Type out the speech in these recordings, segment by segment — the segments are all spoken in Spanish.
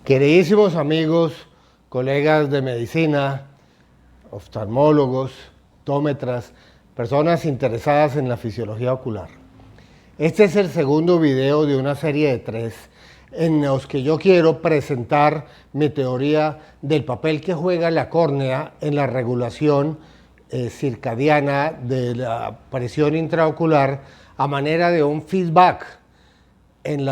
Queridísimos amigos, colegas de medicina, oftalmólogos, optómetras, personas interesadas en la fisiología ocular. Este es el segundo video de una serie de 3 en los que yo quiero presentar mi teoría del papel que juega la córnea en la regulación circadiana de la presión intraocular a manera de un feedback en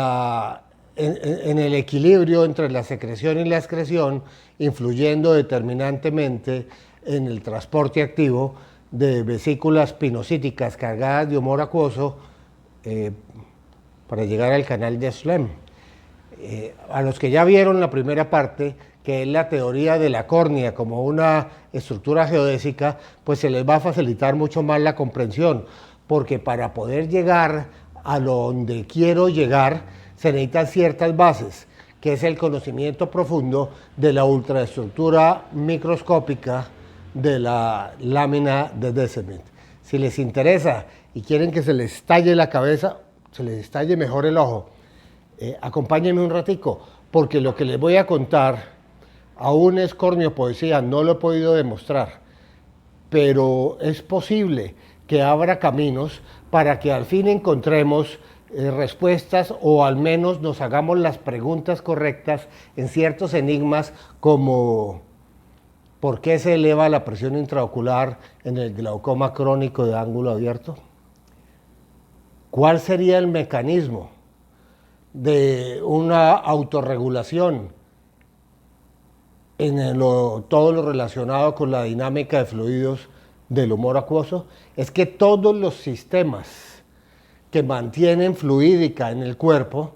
el equilibrio entre la secreción y la excreción, influyendo determinantemente en el transporte activo de vesículas pinocíticas cargadas de humor acuoso para llegar al canal de Schlemm. A los que ya vieron la primera parte, que es la teoría de la córnea como una estructura geodésica, pues se les va a facilitar mucho más la comprensión, porque para poder llegar a donde quiero llegar, se necesitan ciertas bases, que es el conocimiento profundo de la ultraestructura microscópica de la lámina de Descemet. Si les interesa y quieren que se les estalle la cabeza, se les estalle mejor el ojo, acompáñenme un ratico, porque lo que les voy a contar aún es corneopoesía, no lo he podido demostrar, pero es posible que abra caminos para que al fin encontremos respuestas o al menos nos hagamos las preguntas correctas en ciertos enigmas como ¿por qué se eleva la presión intraocular en el glaucoma crónico de ángulo abierto? ¿Cuál sería el mecanismo de una autorregulación en todo lo relacionado con la dinámica de fluidos del humor acuoso? Es que todos los sistemas que mantienen fluídica en el cuerpo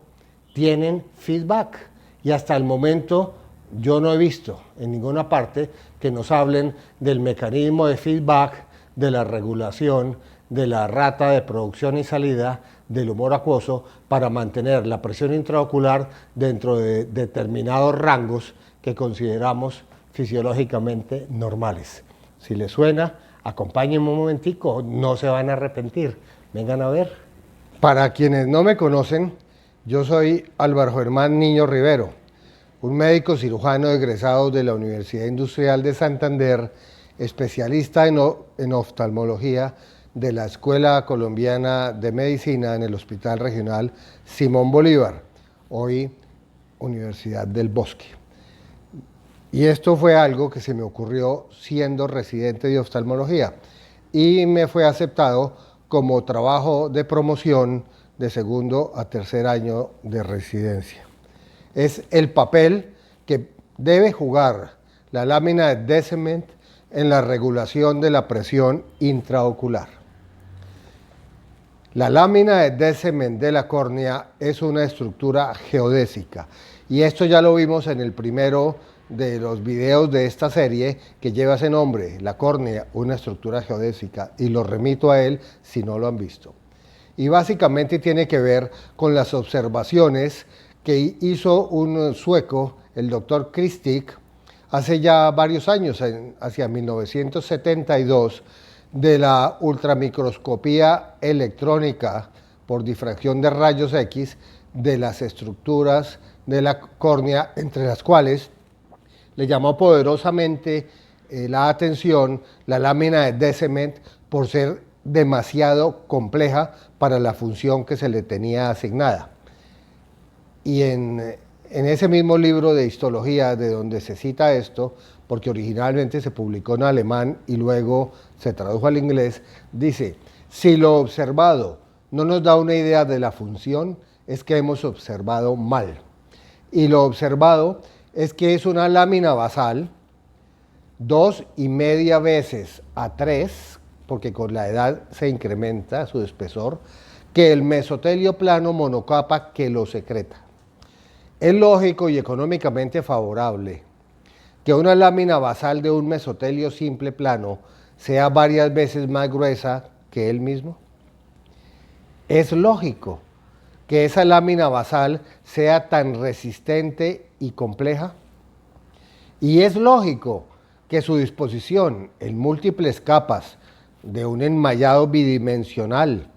tienen feedback, y hasta el momento yo no he visto en ninguna parte que nos hablen del mecanismo de feedback de la regulación de la rata de producción y salida del humor acuoso para mantener la presión intraocular dentro de determinados rangos que consideramos fisiológicamente normales. Si les suena, acompáñenme un momentico, no se van a arrepentir. Vengan a ver. Para quienes no me conocen, yo soy Álvaro Germán Niño Rivero, un médico cirujano egresado de la Universidad Industrial de Santander, especialista en oftalmología de la Escuela Colombiana de Medicina en el Hospital Regional Simón Bolívar, hoy Universidad del Bosque. Y esto fue algo que se me ocurrió siendo residente de oftalmología y me fue aceptado como trabajo de promoción de segundo a tercer año de residencia. Es el papel que debe jugar la lámina de Descemet en la regulación de la presión intraocular. La lámina de Descemet de la córnea es una estructura geodésica, y esto ya lo vimos en el primero de los videos de esta serie que lleva ese nombre, la córnea, una estructura geodésica, y lo remito a él si no lo han visto. Y básicamente tiene que ver con las observaciones que hizo un sueco, el doctor Kristik, hace ya varios años, hacia 1972, de la ultramicroscopía electrónica por difracción de rayos X de las estructuras de la córnea, entre las cuales le llamó poderosamente la atención la lámina de Descemet por ser demasiado compleja para la función que se le tenía asignada. Y en ese mismo libro de histología de donde se cita esto, porque originalmente se publicó en alemán y luego se tradujo al inglés, dice: si lo observado no nos da una idea de la función, es que hemos observado mal. Y lo observado es que es una lámina basal 2,5 veces a 3, porque con la edad se incrementa su espesor, que el mesotelio plano monocapa que lo secreta. Es lógico y económicamente favorable que una lámina basal de un mesotelio simple plano sea varias veces más gruesa que él mismo. Es lógico que esa lámina basal sea tan resistente y compleja. Y es lógico que su disposición en múltiples capas de un enmayado bidimensional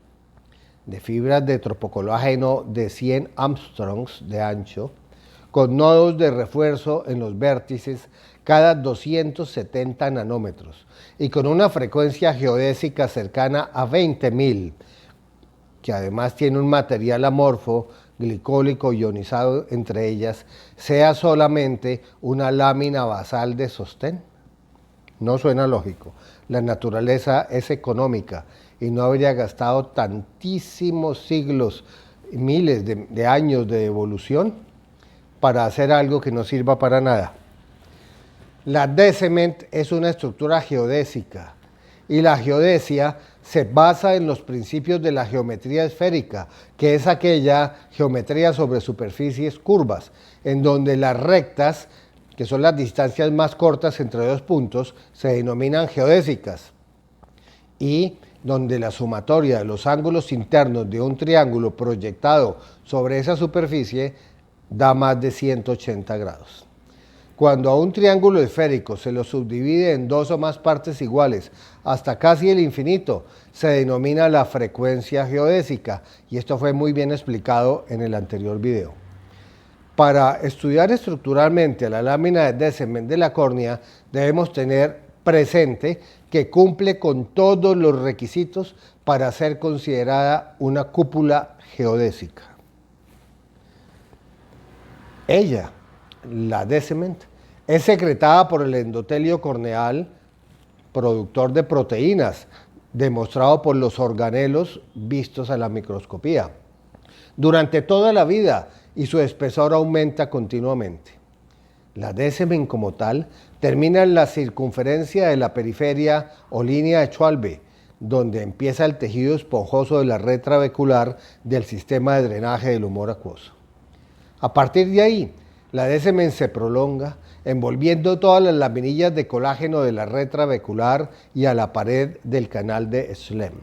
de fibras de tropocolágeno de 100 Armstrongs de ancho, con nodos de refuerzo en los vértices cada 270 nanómetros y con una frecuencia geodésica cercana a 20.000, que además tiene un material amorfo, glicólico ionizado entre ellas, sea solamente una lámina basal de sostén? No suena lógico. La naturaleza es económica y no habría gastado tantísimos siglos, miles de años de evolución para hacer algo que no sirva para nada. La D-Cement es una estructura geodésica y la geodesia se basa en los principios de la geometría esférica, que es aquella geometría sobre superficies curvas, en donde las rectas, que son las distancias más cortas entre dos puntos, se denominan geodésicas, y donde la sumatoria de los ángulos internos de un triángulo proyectado sobre esa superficie da más de 180 grados. Cuando a un triángulo esférico se lo subdivide en dos o más partes iguales hasta casi el infinito, se denomina la frecuencia geodésica, y esto fue muy bien explicado en el anterior video. Para estudiar estructuralmente a la lámina de D-Cement de la córnea, debemos tener presente que cumple con todos los requisitos para ser considerada una cúpula geodésica. Ella, la D-Cement, es secretada por el endotelio corneal, productor de proteínas, demostrado por los organelos vistos a la microscopía, durante toda la vida, y su espesor aumenta continuamente. La D-Cement como tal termina en la circunferencia de la periferia o línea de Schwalbe, donde empieza el tejido esponjoso de la red trabecular del sistema de drenaje del humor acuoso. A partir de ahí, la D-Cement se prolonga, envolviendo todas las laminillas de colágeno de la red trabecular y a la pared del canal de Schlemm.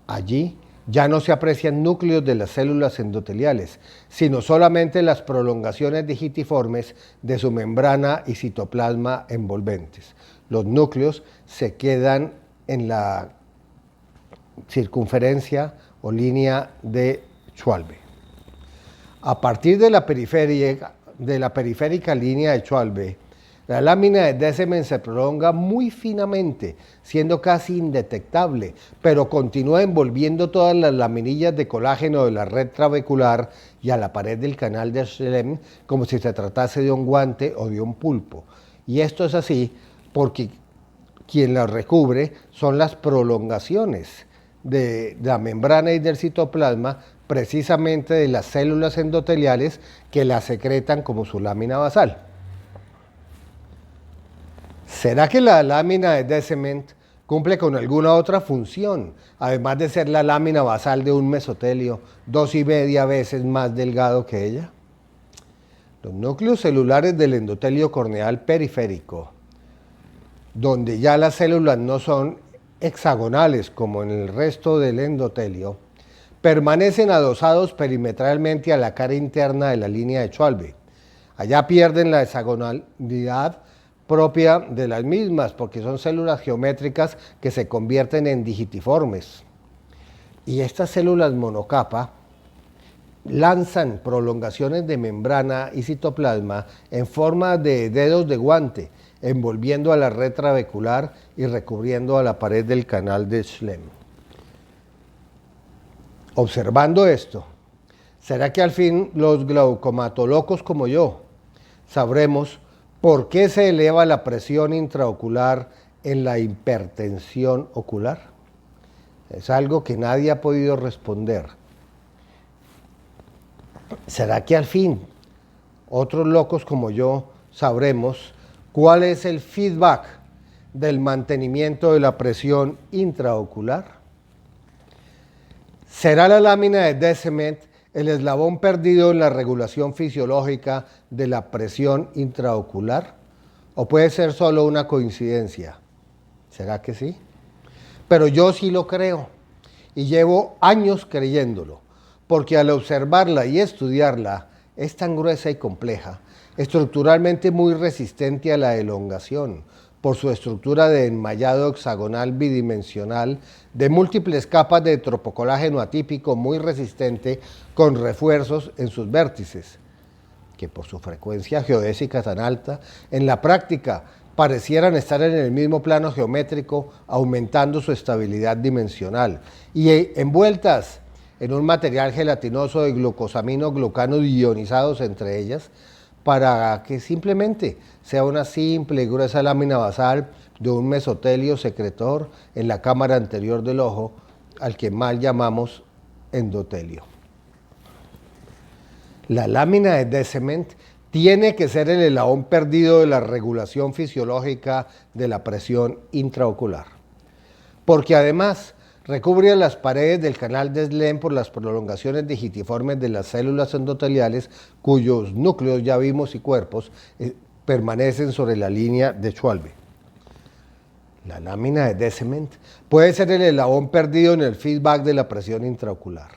Allí ya no se aprecian núcleos de las células endoteliales, sino solamente las prolongaciones digitiformes de su membrana y citoplasma envolventes. Los núcleos se quedan en la circunferencia o línea de Schwalbe. A partir de la periférica línea de Schwalbe, la lámina de D-Cement se prolonga muy finamente, siendo casi indetectable, pero continúa envolviendo todas las laminillas de colágeno de la red trabecular y a la pared del canal de Schlemm como si se tratase de un guante o de un pulpo. Y esto es así porque quien la recubre son las prolongaciones de la membrana y del citoplasma, precisamente de las células endoteliales que la secretan como su lámina basal. ¿Será que la lámina de D-Cement cumple con alguna otra función, además de ser la lámina basal de un mesotelio 2,5 veces más delgado que ella? Los núcleos celulares del endotelio corneal periférico, donde ya las células no son hexagonales como en el resto del endotelio, permanecen adosados perimetralmente a la cara interna de la línea de Schwalbe. Allá pierden la hexagonalidad propia de las mismas, porque son células geométricas que se convierten en digitiformes. Y estas células monocapa lanzan prolongaciones de membrana y citoplasma en forma de dedos de guante, envolviendo a la red trabecular y recubriendo a la pared del canal de Schlemm. Observando esto, ¿será que al fin los glaucomatolocos como yo sabremos por qué se eleva la presión intraocular en la hipertensión ocular? Es algo que nadie ha podido responder. ¿Será que al fin otros locos como yo sabremos cuál es el feedback del mantenimiento de la presión intraocular? ¿Será la lámina de D-Cement el eslabón perdido en la regulación fisiológica de la presión intraocular? ¿O puede ser solo una coincidencia? ¿Será que sí? Pero yo sí lo creo y llevo años creyéndolo, porque al observarla y estudiarla es tan gruesa y compleja, estructuralmente muy resistente a la elongación, por su estructura de enmayado hexagonal bidimensional de múltiples capas de tropocolágeno atípico muy resistente con refuerzos en sus vértices. que por su frecuencia geodésica tan alta, en la práctica parecieran estar en el mismo plano geométrico, aumentando su estabilidad dimensional, y envueltas en un material gelatinoso de glucosamino-glucanos ionizados entre ellas, para que simplemente sea una simple y gruesa lámina basal de un mesotelio secretor en la cámara anterior del ojo, al que mal llamamos endotelio. La lámina de Descemet tiene que ser el eslabón perdido de la regulación fisiológica de la presión intraocular, porque además recubre las paredes del canal de Schlemm por las prolongaciones digitiformes de las células endoteliales, cuyos núcleos, ya vimos, y cuerpos permanecen sobre la línea de Schwalbe. La lámina de Descemet puede ser el eslabón perdido en el feedback de la presión intraocular.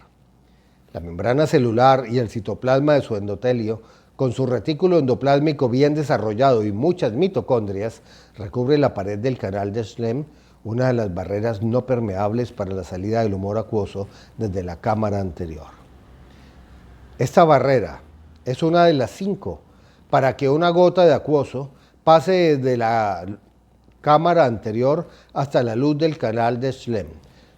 La membrana celular y el citoplasma de su endotelio, con su retículo endoplásmico bien desarrollado y muchas mitocondrias, recubre la pared del canal de Schlemm, una de las barreras no permeables para la salida del humor acuoso desde la cámara anterior. Esta barrera es una de las 5 para que una gota de acuoso pase desde la cámara anterior hasta la luz del canal de Schlemm.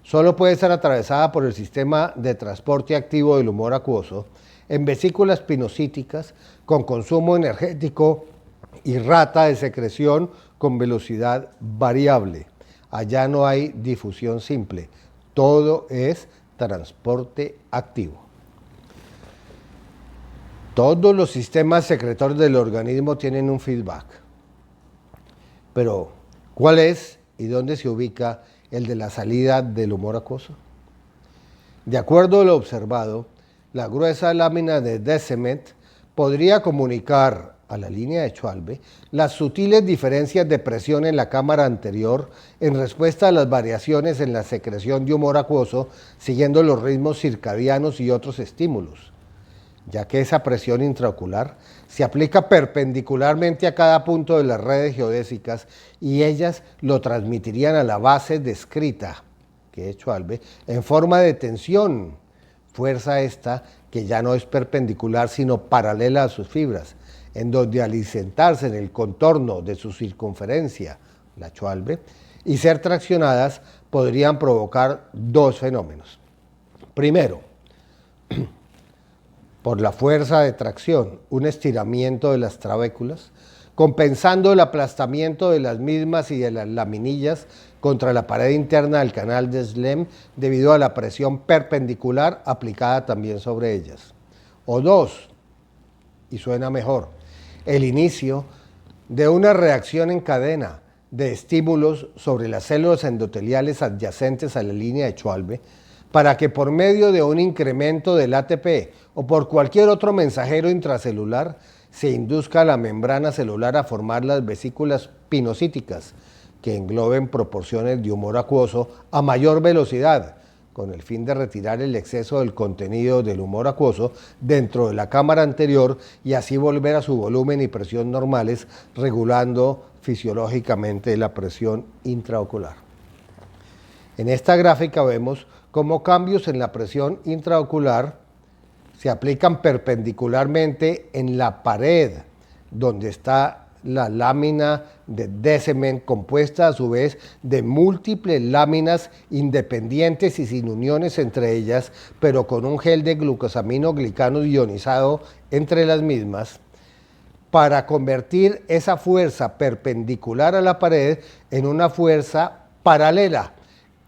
Solo puede ser atravesada por el sistema de transporte activo del humor acuoso en vesículas pinocíticas con consumo energético y rata de secreción con velocidad variable. Allá no hay difusión simple, todo es transporte activo. Todos los sistemas secretorios del organismo tienen un feedback, pero ¿cuál es y dónde se ubica el de la salida del humor acuoso? De acuerdo a lo observado, la gruesa lámina de Descemet podría comunicar a la línea de Schwalbe las sutiles diferencias de presión en la cámara anterior en respuesta a las variaciones en la secreción de humor acuoso siguiendo los ritmos circadianos y otros estímulos, ya que esa presión intraocular se aplica perpendicularmente a cada punto de las redes geodésicas y ellas lo transmitirían a la base descrita, que es Schwalbe, en forma de tensión, fuerza esta que ya no es perpendicular sino paralela a sus fibras, en donde al insertarse en el contorno de su circunferencia, la Schwalbe, y ser traccionadas, podrían provocar 2 fenómenos. Primero, por la fuerza de tracción, un estiramiento de las trabéculas, compensando el aplastamiento de las mismas y de las laminillas contra la pared interna del canal de Schlemm debido a la presión perpendicular aplicada también sobre ellas. O 2, y suena mejor, el inicio de una reacción en cadena de estímulos sobre las células endoteliales adyacentes a la línea de Schwalbe, para que por medio de un incremento del ATP o por cualquier otro mensajero intracelular se induzca a la membrana celular a formar las vesículas pinocíticas que engloben proporciones de humor acuoso a mayor velocidad, con el fin de retirar el exceso del contenido del humor acuoso dentro de la cámara anterior y así volver a su volumen y presión normales, regulando fisiológicamente la presión intraocular. En esta gráfica vemos cómo cambios en la presión intraocular se aplican perpendicularmente en la pared donde está la lámina de Descemet, compuesta a su vez de múltiples láminas independientes y sin uniones entre ellas, pero con un gel de glucosamino-glicanos ionizado entre las mismas, para convertir esa fuerza perpendicular a la pared en una fuerza paralela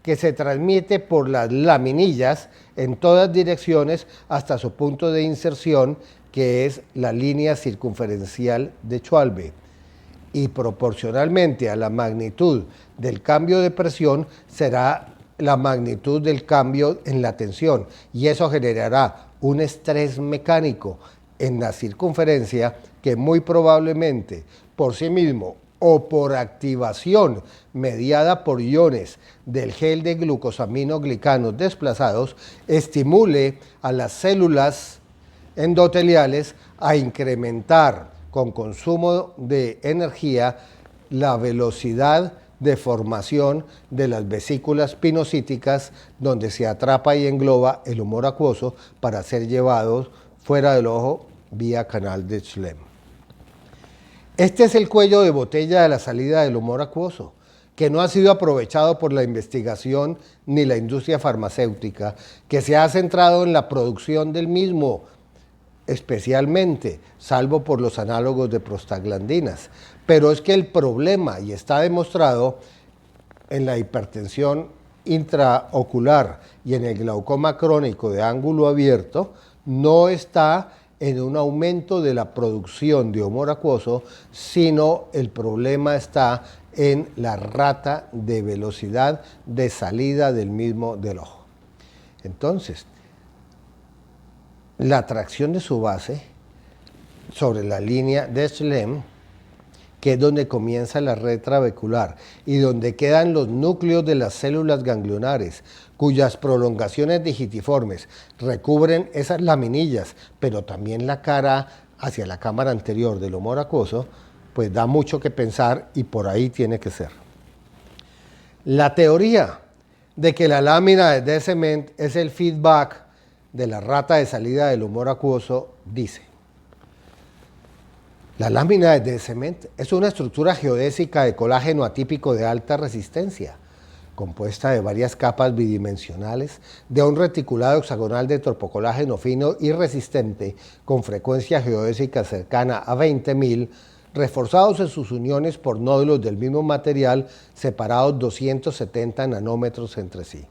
que se transmite por las laminillas en todas direcciones hasta su punto de inserción, que es la línea circunferencial de Schwalbe. Y proporcionalmente a la magnitud del cambio de presión será la magnitud del cambio en la tensión, y eso generará un estrés mecánico en la circunferencia que muy probablemente por sí mismo o por activación mediada por iones del gel de glucosaminoglicanos desplazados estimule a las células endoteliales a incrementar con consumo de energía la velocidad de formación de las vesículas pinocíticas, donde se atrapa y engloba el humor acuoso para ser llevado fuera del ojo vía canal de Schlemm. Este es el cuello de botella de la salida del humor acuoso, que no ha sido aprovechado por la investigación ni la industria farmacéutica, que se ha centrado en la producción del mismo, especialmente, salvo por los análogos de prostaglandinas. Pero es que el problema, y está demostrado en la hipertensión intraocular y en el glaucoma crónico de ángulo abierto, no está en un aumento de la producción de humor acuoso, sino el problema está en la rata de velocidad de salida del mismo del ojo. Entonces, la tracción de su base sobre la línea de Schlemm, que es donde comienza la red trabecular y donde quedan los núcleos de las células ganglionares, cuyas prolongaciones digitiformes recubren esas laminillas, pero también la cara hacia la cámara anterior del humor acuoso, pues da mucho que pensar y por ahí tiene que ser. La teoría de que la lámina de Descement es el feedback de la rata de salida del humor acuoso dice: la lámina de Descement es una estructura geodésica de colágeno atípico de alta resistencia, compuesta de varias capas bidimensionales de un reticulado hexagonal de tropocolágeno fino y resistente con frecuencia geodésica cercana a 20.000, reforzados en sus uniones por nódulos del mismo material separados 270 nanómetros entre sí,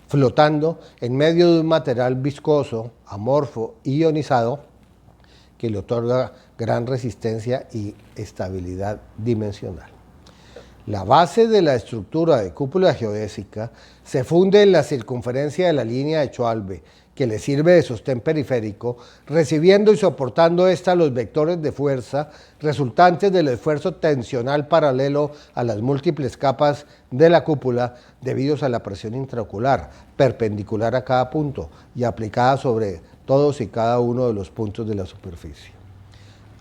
flotando en medio de un material viscoso, amorfo, ionizado, que le otorga gran resistencia y estabilidad dimensional. La base de la estructura de cúpula geodésica se funde en la circunferencia de la línea de Schwalbe, que le sirve de sostén periférico, recibiendo y soportando ésta los vectores de fuerza resultantes del esfuerzo tensional paralelo a las múltiples capas de la cúpula debidos a la presión intraocular, perpendicular a cada punto y aplicada sobre todos y cada uno de los puntos de la superficie.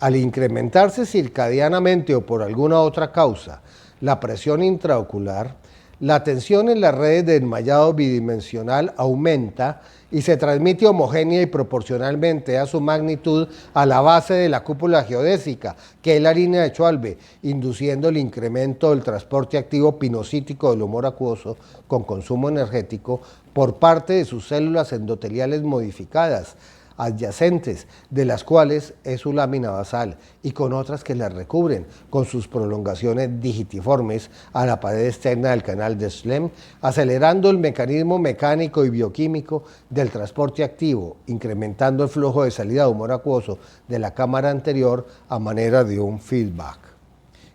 Al incrementarse circadianamente o por alguna otra causa la presión intraocular, la tensión en las redes de enmayado bidimensional aumenta y se transmite homogénea y proporcionalmente a su magnitud a la base de la cúpula geodésica, que es la línea de Schwalbe, induciendo el incremento del transporte activo pinocítico del humor acuoso con consumo energético por parte de sus células endoteliales modificadas, adyacentes, de las cuales es su lámina basal, y con otras que la recubren, con sus prolongaciones digitiformes a la pared externa del canal de Schlemm, acelerando el mecanismo mecánico y bioquímico del transporte activo, incrementando el flujo de salida de humor acuoso de la cámara anterior a manera de un feedback.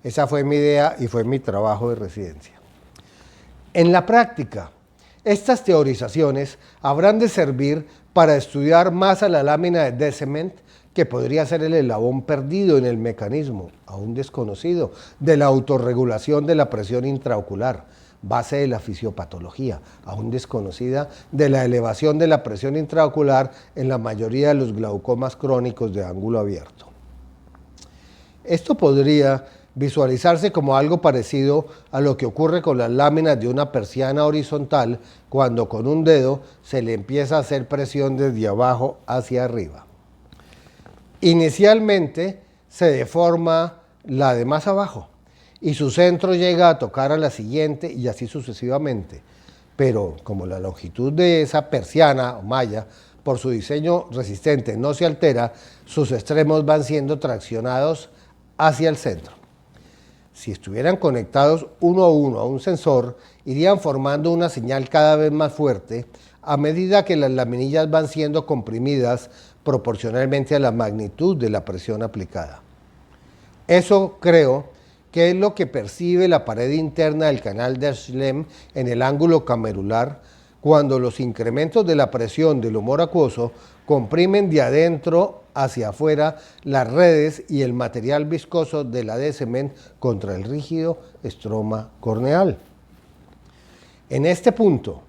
Esa fue mi idea y fue mi trabajo de residencia. En la práctica, estas teorizaciones habrán de servir para estudiar más a la lámina de Descement, que podría ser el eslabón perdido en el mecanismo, aún desconocido, de la autorregulación de la presión intraocular, base de la fisiopatología, aún desconocida, de la elevación de la presión intraocular en la mayoría de los glaucomas crónicos de ángulo abierto. Esto podría visualizarse como algo parecido a lo que ocurre con las láminas de una persiana horizontal cuando con un dedo se le empieza a hacer presión desde abajo hacia arriba. Inicialmente se deforma la de más abajo y su centro llega a tocar a la siguiente y así sucesivamente, pero como la longitud de esa persiana o malla por su diseño resistente no se altera, sus extremos van siendo traccionados hacia el centro. Si estuvieran conectados uno a uno a un sensor, irían formando una señal cada vez más fuerte a medida que las laminillas van siendo comprimidas proporcionalmente a la magnitud de la presión aplicada. Eso creo que es lo que percibe la pared interna del canal de Schlemm en el ángulo camerular cuando los incrementos de la presión del humor acuoso comprimen de adentro hacia afuera las redes y el material viscoso de la Descement contra el rígido estroma corneal. En este punto,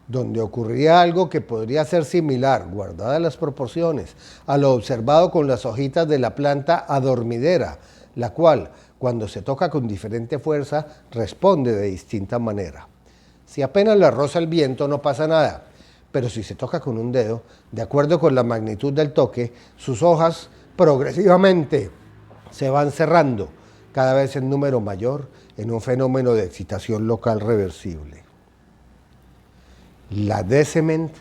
donde ocurriría algo que podría ser similar, guardadas las proporciones, a lo observado con las hojitas de la planta adormidera, la cual, cuando se toca con diferente fuerza, responde de distinta manera. Si apenas la roza el viento, no pasa nada, pero si se toca con un dedo, de acuerdo con la magnitud del toque, sus hojas progresivamente se van cerrando, cada vez en número mayor, en un fenómeno de excitación local reversible. La D-cement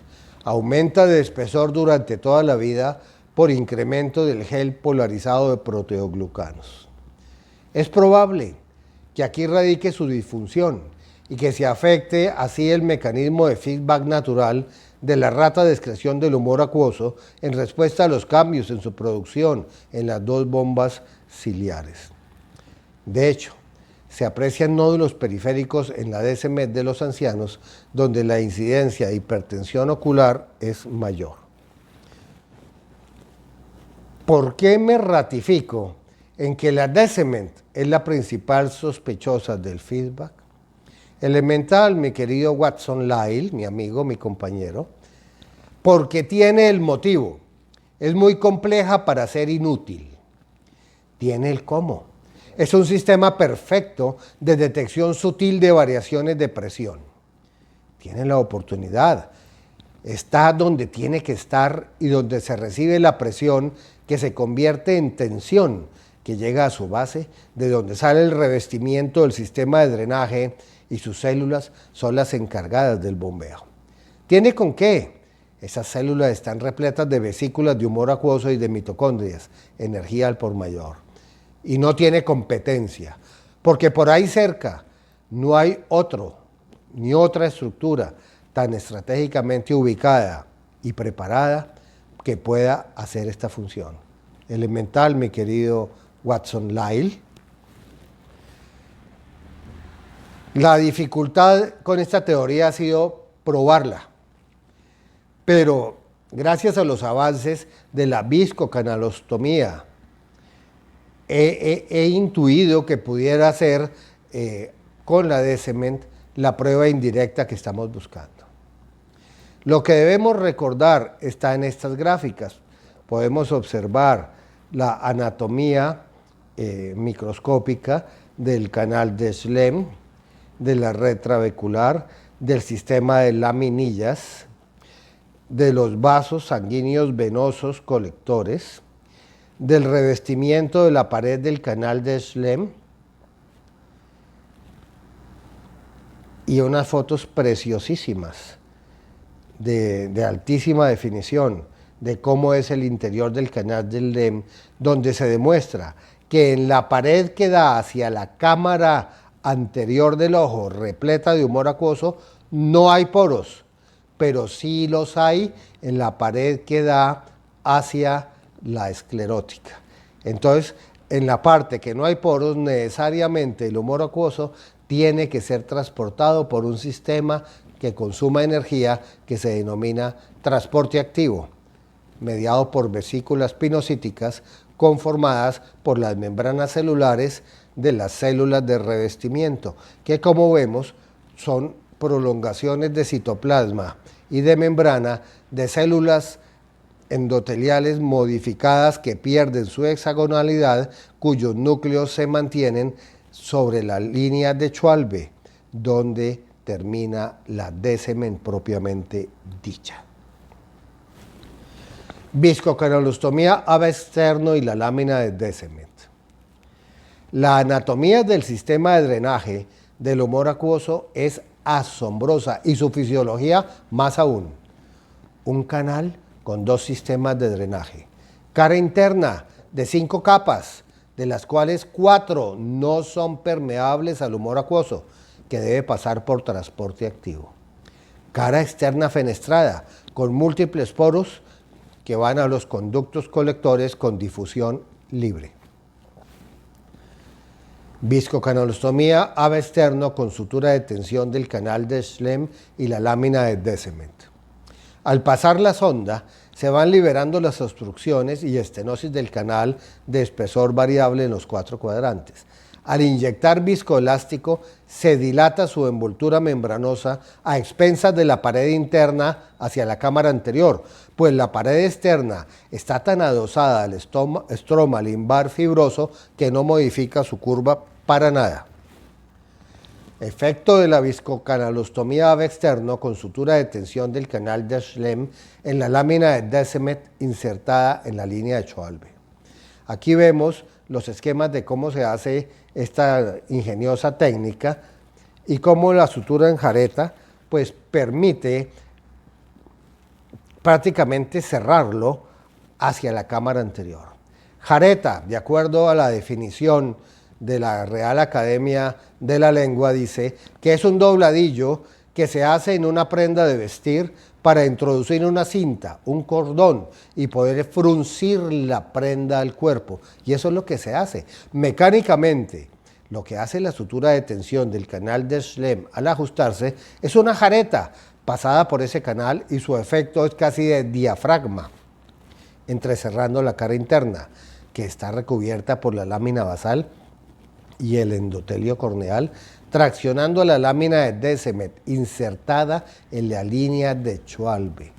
aumenta de espesor durante toda la vida por incremento del gel polarizado de proteoglucanos. Es probable que aquí radique su disfunción y que se afecte así el mecanismo de feedback natural de la rata de excreción del humor acuoso en respuesta a los cambios en su producción en las dos bombas ciliares. De hecho, se aprecian nódulos periféricos en la D-cement de los ancianos, donde la incidencia de hipertensión ocular es mayor. ¿Por qué me ratifico en que la D-cement es la principal sospechosa del feedback? Elemental, mi querido Watson Lyle, mi amigo, mi compañero, porque tiene el motivo. Es muy compleja para ser inútil. Tiene el cómo. Es un sistema perfecto de detección sutil de variaciones de presión. Tiene la oportunidad. Está donde tiene que estar y donde se recibe la presión que se convierte en tensión, que llega a su base, de donde sale el revestimiento del sistema de drenaje y sus células son las encargadas del bombeo. ¿Tiene con qué? Esas células están repletas de vesículas de humor acuoso y de mitocondrias, energía al por mayor. Y no tiene competencia, porque por ahí cerca no hay otro, ni otra estructura tan estratégicamente ubicada y preparada que pueda hacer esta función. Elemental, mi querido Watson Lyle. La dificultad con esta teoría ha sido probarla, pero gracias a los avances de la viscocanalostomía, he intuido que pudiera ser con la D-cement la prueba indirecta que estamos buscando. Lo que debemos recordar está en estas gráficas. Podemos observar la anatomía microscópica del canal de Schlemm, de la red trabecular, del sistema de laminillas, de los vasos sanguíneos venosos colectores, del revestimiento de la pared del canal de Schlemm y unas fotos preciosísimas de altísima definición de cómo es el interior del canal de Schlemm, donde se demuestra que en la pared que da hacia la cámara anterior del ojo, repleta de humor acuoso, no hay poros, pero sí los hay en la pared que da hacia la esclerótica. Entonces, en la parte que no hay poros, necesariamente el humor acuoso tiene que ser transportado por un sistema que consuma energía que se denomina transporte activo, mediado por vesículas pinocíticas conformadas por las membranas celulares de las células de revestimiento, que como vemos son prolongaciones de citoplasma y de membrana de células endoteliales modificadas que pierden su hexagonalidad, cuyos núcleos se mantienen sobre la línea de Schwalbe, donde termina la D-cement propiamente dicha. Viscocanalostomía ave externo y la lámina de D-cement. La anatomía del sistema de drenaje del humor acuoso es asombrosa y su fisiología más aún. Un canal con dos sistemas de drenaje. Cara interna de 5 capas, de las cuales 4 no son permeables al humor acuoso, que debe pasar por transporte activo. Cara externa fenestrada, con múltiples poros que van a los conductos colectores con difusión libre. Viscocanalostomía ave externo con sutura de tensión del canal de Schlemm y la lámina de D-cement. Al pasar la sonda, se van liberando las obstrucciones y estenosis del canal de espesor variable en los 4 cuadrantes. Al inyectar viscoelástico, se dilata su envoltura membranosa a expensas de la pared interna hacia la cámara anterior, pues la pared externa está tan adosada al estroma limbar fibroso que no modifica su curva para nada. Efecto de la viscocanalostomía ave externo con sutura de tensión del canal de Schlemm en la lámina de D-cement insertada en la línea de Schwalbe. Aquí vemos los esquemas de cómo se hace esta ingeniosa técnica y cómo la sutura en jareta pues permite prácticamente cerrarlo hacia la cámara anterior. Jareta, de acuerdo a la definición de la Real Academia de la Lengua, dice que es un dobladillo que se hace en una prenda de vestir para introducir una cinta, un cordón y poder fruncir la prenda al cuerpo. Y eso es lo que se hace. Mecánicamente, lo que hace la sutura de tensión del canal de Schlemm al ajustarse es una jareta pasada por ese canal y su efecto es casi de diafragma, entrecerrando la cara interna, que está recubierta por la lámina basal y el endotelio corneal, traccionando la lámina de Descemet insertada en la línea de Schwalbe.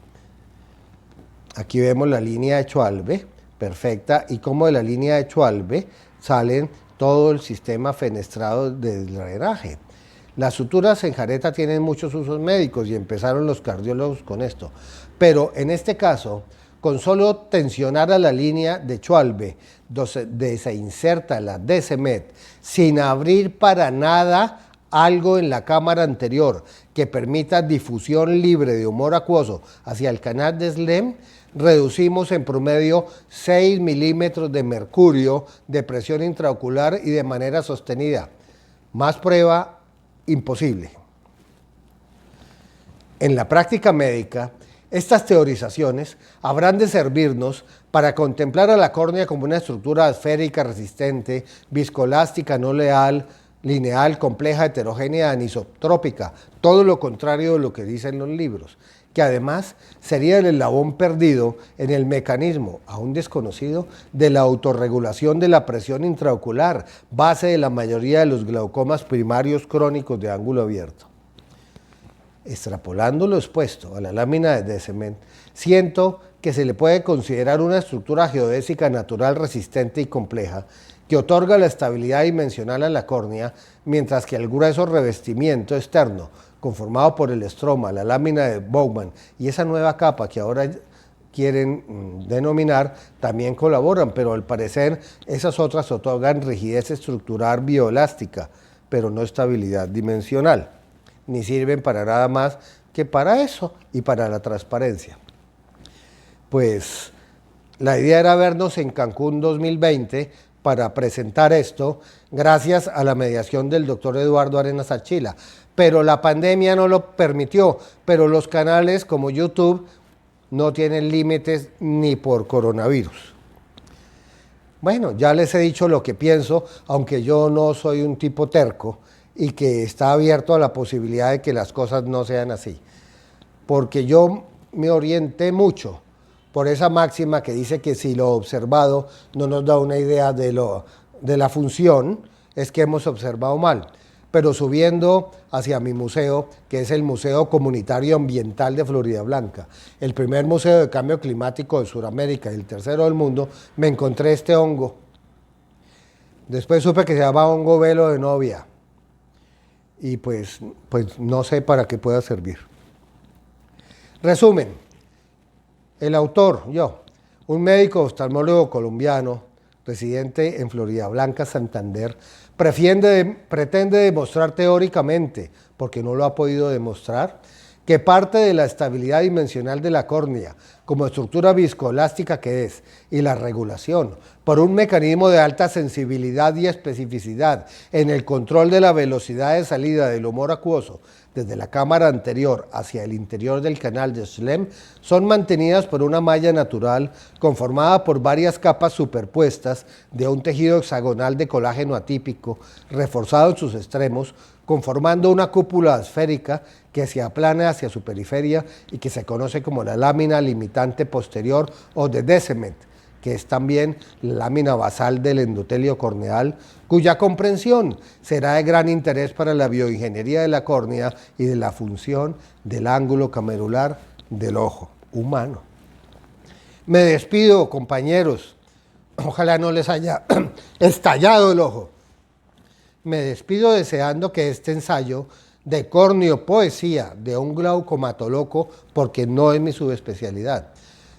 Aquí vemos la línea de Schwalbe, perfecta, y cómo de la línea de Schwalbe salen todo el sistema fenestrado de drenaje. Las suturas en jareta tienen muchos usos médicos y empezaron los cardiólogos con esto, pero en este caso, con solo tensionar a la línea de Schwalbe, donde se inserta la Descemet, sin abrir para nada algo en la cámara anterior que permita difusión libre de humor acuoso hacia el canal de Schlemm, reducimos en promedio 6 milímetros de mercurio de presión intraocular y de manera sostenida. Más prueba, imposible. En la práctica médica, estas teorizaciones habrán de servirnos para contemplar a la córnea como una estructura esférica resistente, viscoelástica, no lineal, compleja, heterogénea, anisotrópica, todo lo contrario de lo que dicen los libros, que además sería el eslabón perdido en el mecanismo, aún desconocido, de la autorregulación de la presión intraocular, base de la mayoría de los glaucomas primarios crónicos de ángulo abierto. Extrapolando lo expuesto a la lámina de Descemet, siento que se le puede considerar una estructura geodésica natural resistente y compleja que otorga la estabilidad dimensional a la córnea, mientras que el grueso revestimiento externo, conformado por el estroma, la lámina de Bowman y esa nueva capa que ahora quieren denominar, también colaboran, pero al parecer esas otras otorgan rigidez estructural bioelástica, pero no estabilidad dimensional, ni sirven para nada más que para eso y para la transparencia. Pues la idea era vernos en Cancún 2020 para presentar esto, gracias a la mediación del doctor Eduardo Arenas Archila, pero la pandemia no lo permitió, pero los canales como YouTube no tienen límites ni por coronavirus. Bueno, ya les he dicho lo que pienso, aunque yo no soy un tipo terco y que está abierto a la posibilidad de que las cosas no sean así, porque yo me orienté mucho por esa máxima que dice que si lo observado no nos da una idea de la función, es que hemos observado mal. Pero subiendo hacia mi museo, que es el Museo Comunitario Ambiental de Floridablanca, el primer museo de cambio climático de Sudamérica y el tercero del mundo, me encontré este hongo. Después supe que se llama hongo velo de novia. Y pues no sé para qué pueda servir. Resumen, el autor, yo, un médico oftalmólogo colombiano, residente en Floridablanca, Santander, pretende demostrar teóricamente, porque no lo ha podido demostrar, que parte de la estabilidad dimensional de la córnea, como estructura viscoelástica que es, y la regulación, por un mecanismo de alta sensibilidad y especificidad en el control de la velocidad de salida del humor acuoso desde la cámara anterior hacia el interior del canal de Schlemm, son mantenidas por una malla natural conformada por varias capas superpuestas de un tejido hexagonal de colágeno atípico, reforzado en sus extremos, conformando una cúpula esférica que se aplana hacia su periferia y que se conoce como la lámina limitante posterior o de Descemet, que es también la lámina basal del endotelio corneal, cuya comprensión será de gran interés para la bioingeniería de la córnea y de la función del ángulo camerular del ojo humano. Me despido, compañeros. Ojalá no les haya estallado el ojo. Me despido deseando que este ensayo de corneopoesía de un glaucomatólogo, porque no es mi subespecialidad,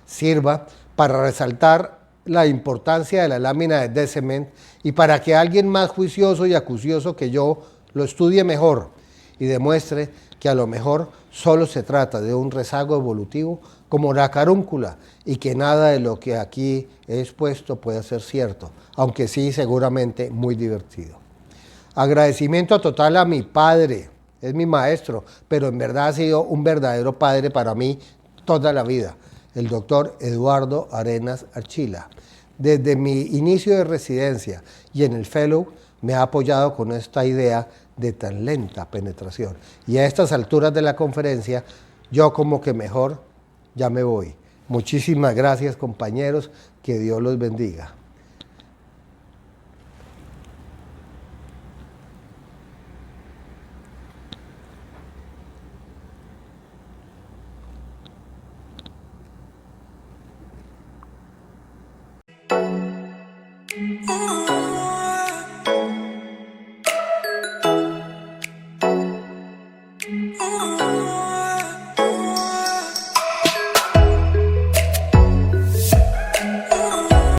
sirva para resaltar la importancia de la lámina de Descement y para que alguien más juicioso y acucioso que yo lo estudie mejor y demuestre que a lo mejor solo se trata de un rezago evolutivo como la carúncula y que nada de lo que aquí he expuesto puede ser cierto, aunque sí seguramente muy divertido. Agradecimiento total a mi padre, es mi maestro, pero en verdad ha sido un verdadero padre para mí toda la vida, el doctor Eduardo Arenas Archila. Desde mi inicio de residencia y en el Fellow me ha apoyado con esta idea de tan lenta penetración. Y a estas alturas de la conferencia, yo como que mejor ya me voy. Muchísimas gracias, compañeros, que Dios los bendiga. Oh.